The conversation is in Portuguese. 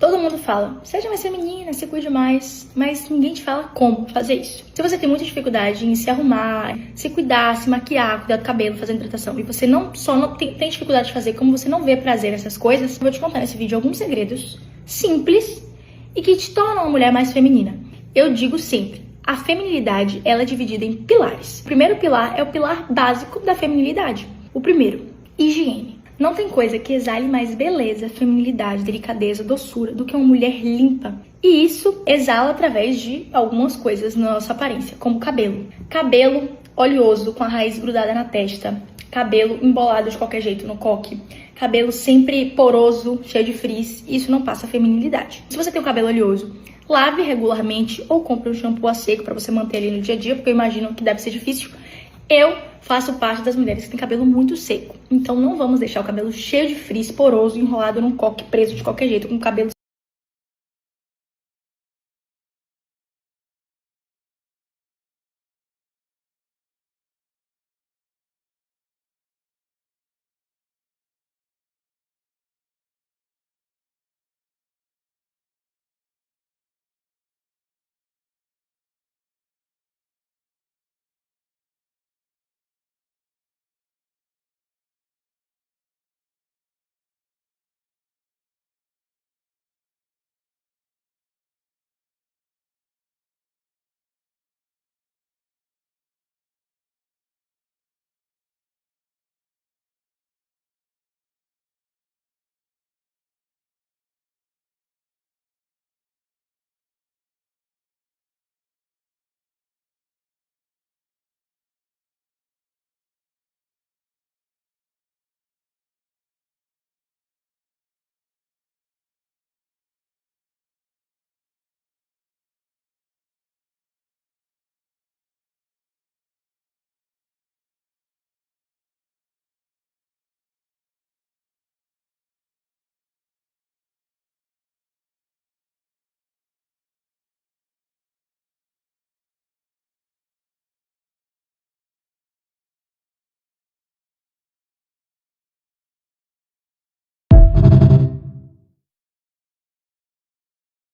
Todo mundo fala, seja mais feminina, se cuide mais, mas ninguém te fala como fazer isso. Se você tem muita dificuldade em se arrumar, se cuidar, se maquiar, cuidar do cabelo, fazer hidratação, e você não tem dificuldade de fazer, como você não vê prazer nessas coisas, eu vou te contar nesse vídeo alguns segredos simples e que te tornam uma mulher mais feminina. Eu digo sempre, a feminilidade, ela é dividida em pilares. O primeiro pilar é o pilar básico da feminilidade. O primeiro, higiene. Não tem coisa que exale mais beleza, feminilidade, delicadeza, doçura do que uma mulher limpa. E isso exala através de algumas coisas na nossa aparência, como cabelo. Cabelo oleoso, com a raiz grudada na testa. Cabelo embolado de qualquer jeito no coque. Cabelo sempre poroso, cheio de frizz. Isso não passa feminilidade. Se você tem o cabelo oleoso, lave regularmente ou compre um shampoo a seco para você manter ele no dia a dia, porque eu imagino que deve ser difícil. Eu faço parte das mulheres que têm cabelo muito seco. Então não vamos deixar o cabelo cheio de frizz, poroso, enrolado num coque, preso de qualquer jeito, com o cabelo